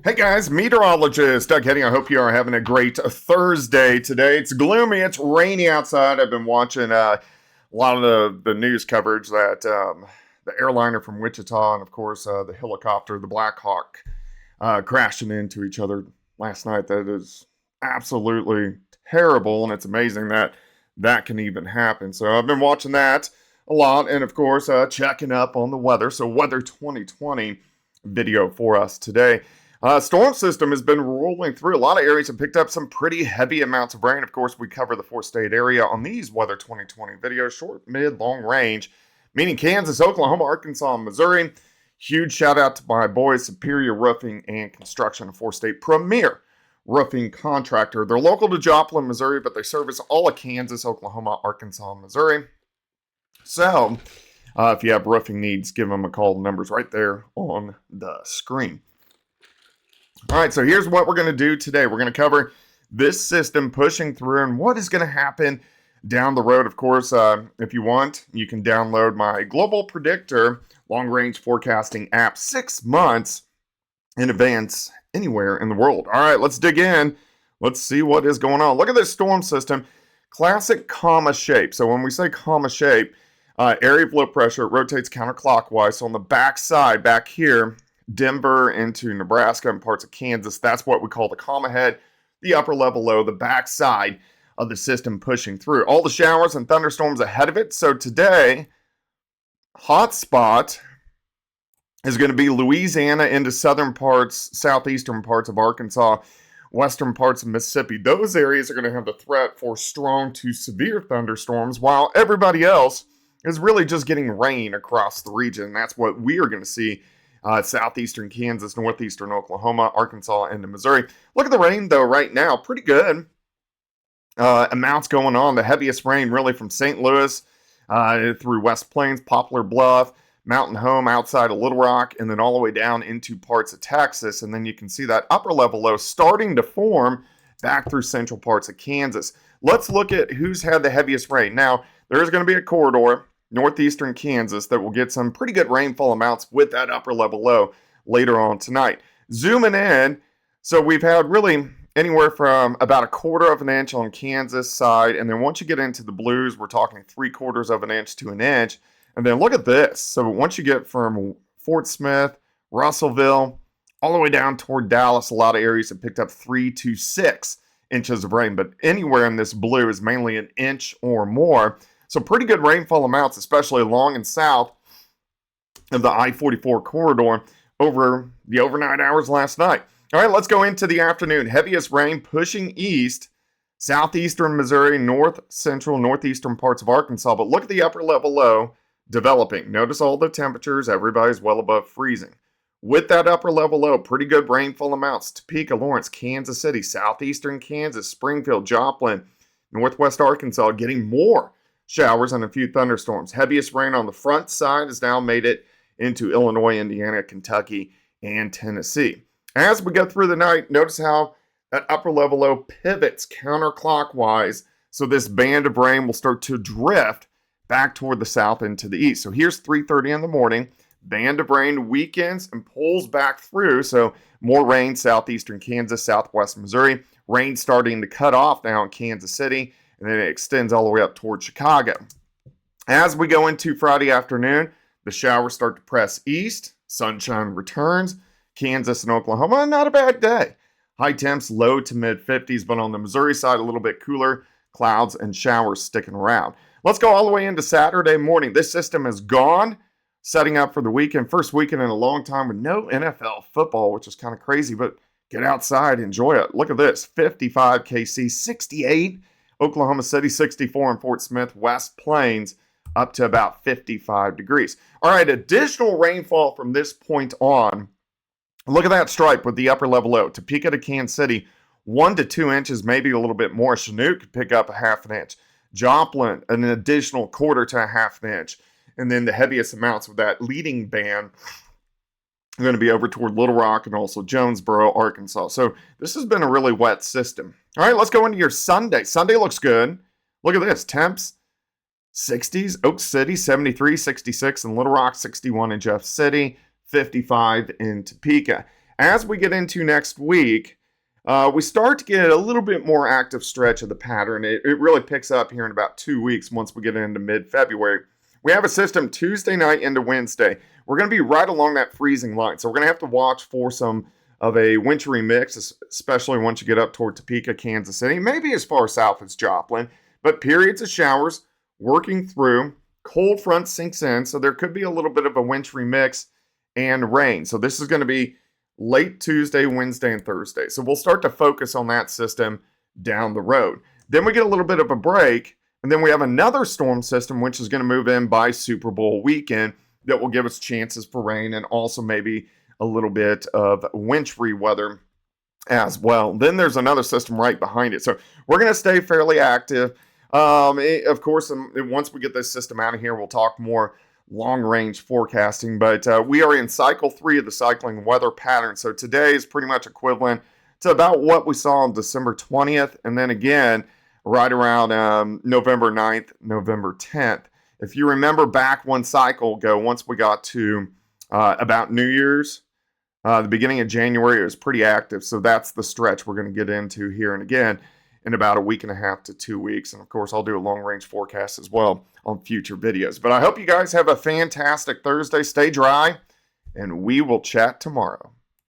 Hey guys, meteorologist Doug Heading. I hope you are having a great Thursday today. It's gloomy, it's rainy outside. I've been watching a lot of the news coverage that the airliner from Wichita and, of course, the helicopter, the Black Hawk, crashing into each other last night. That is absolutely terrible, and it's amazing that that can even happen. So I've been watching that a lot, and of course, checking up on the weather. So, Weather 2020 video for us today. Storm system has been rolling through. A lot of areas have picked up some pretty heavy amounts of rain. Of course, we cover the four-state area on these Weather 2020 videos, short, mid, long range, meaning Kansas, Oklahoma, Arkansas, and Missouri. Huge shout out to my boys, Superior Roofing and Construction, a four-state premier roofing contractor. They're local to Joplin, Missouri, but they service all of Kansas, Oklahoma, Arkansas, and Missouri. So, if you have roofing needs, give them a call. The number's right there on the screen. All right, so here's what we're going to do today. We're going to cover this system pushing through and what is going to happen down the road. Of course, if you want, you can download my Global Predictor long-range forecasting app 6 months in advance anywhere in the world. All right, let's dig in. Let's see what is going on. Look at this storm system. Classic comma shape. So when we say comma shape, area of low pressure, it rotates counterclockwise. So on the back side, back here, Denver into Nebraska and parts of Kansas, that's what we call the comma head, the upper level low, the back side of the system pushing through. All the showers and thunderstorms ahead of it. So today, hot spot is going to be Louisiana into southern parts, southeastern parts of Arkansas, western parts of Mississippi. Those areas are going to have the threat for strong to severe thunderstorms, while everybody else is really just getting rain across the region. That's what we are going to see. Southeastern Kansas, northeastern Oklahoma, Arkansas, and Missouri. Look at the rain, though, right now. Pretty good amounts going on. The heaviest rain really from St. Louis through West Plains, Poplar Bluff, Mountain Home outside of Little Rock, and then all the way down into parts of Texas. And then you can see that upper level low starting to form back through central parts of Kansas. Let's look at who's had the heaviest rain. Now, there's going to be a corridor northeastern Kansas that will get some pretty good rainfall amounts with that upper level low later on tonight. Zooming in, so we've had really anywhere from about a quarter of an inch on Kansas side, and then once you get into the blues, we're talking 3/4 of an inch to an inch. And then look at this. So once you get from Fort Smith, Russellville, all the way down toward Dallas, a lot of areas have picked up 3 to 6 inches of rain, but anywhere in this blue is mainly an inch or more. So pretty good rainfall amounts, especially along and south of the I-44 corridor over the overnight hours last night. All right, let's go into the afternoon. Heaviest rain pushing east, southeastern Missouri, north central, northeastern parts of Arkansas. But look at the upper level low developing. Notice all the temperatures. Everybody's well above freezing. With that upper level low, pretty good rainfall amounts. Topeka, Lawrence, Kansas City, southeastern Kansas, Springfield, Joplin, northwest Arkansas, getting more showers and a few thunderstorms. Heaviest rain on the front side has now made it into Illinois, Indiana, Kentucky, and Tennessee. As we go through the night, notice how that upper level low pivots counterclockwise. So this band of rain will start to drift back toward the south and to the east. So here's 3:30 in the morning. Band of rain weakens and pulls back through. So more rain, southeastern Kansas, southwest Missouri. Rain starting to cut off now in Kansas City, and then it extends all the way up toward Chicago. As we go into Friday afternoon, the showers start to press east. Sunshine returns. Kansas and Oklahoma, not a bad day. High temps, low to mid 50s, but on the Missouri side, a little bit cooler. Clouds and showers sticking around. Let's go all the way into Saturday morning. This system is gone, setting up for the weekend. First weekend in a long time with no NFL football, which is kind of crazy, but get outside, enjoy it. Look at this, 55 KC, 68 Oklahoma City, 64 in Fort Smith, West Plains, up to about 55 degrees. All right, additional rainfall from this point on. Look at that stripe with the upper level low. Topeka to Kansas City, 1 to 2 inches, maybe a little bit more. Chinook could pick up a half an inch. Joplin, an additional quarter to a half an inch. And then the heaviest amounts of that leading band are going to be over toward Little Rock and also Jonesboro, Arkansas. So this has been a really wet system. All right, let's go into your Sunday. Sunday looks good. Look at this. Temps, 60s. Oak City, 73, 66 in Little Rock, 61 in Jeff City, 55 in Topeka. As we get into next week, we start to get a little bit more active stretch of the pattern. It really picks up here in about 2 weeks once we get into mid-February. We have a system Tuesday night into Wednesday. We're going to be right along that freezing line, so we're going to have to watch for some of a wintry mix, especially once you get up toward Topeka, Kansas City, maybe as far south as Joplin, but periods of showers working through. Cold front sinks in, so there could be a little bit of a wintry mix and rain. So this is going to be late Tuesday, Wednesday, and Thursday. So we'll start to focus on that system down the road. Then we get a little bit of a break, and then we have another storm system which is going to move in by Super Bowl weekend that will give us chances for rain and also maybe a little bit of wintry weather as well. Then there's another system right behind it. So we're going to stay fairly active. Of course, once we get this system out of here, we'll talk more long-range forecasting. But we are in cycle 3 of the cycling weather pattern. So today is pretty much equivalent to about what we saw on December 20th. And then again, right around November 9th, November 10th. If you remember back one cycle ago, once we got to about New Year's, the beginning of January, it was pretty active. So that's the stretch we're going to get into here. And again, in about a week and a half to 2 weeks. And of course, I'll do a long-range forecast as well on future videos. But I hope you guys have a fantastic Thursday. Stay dry, and we will chat tomorrow.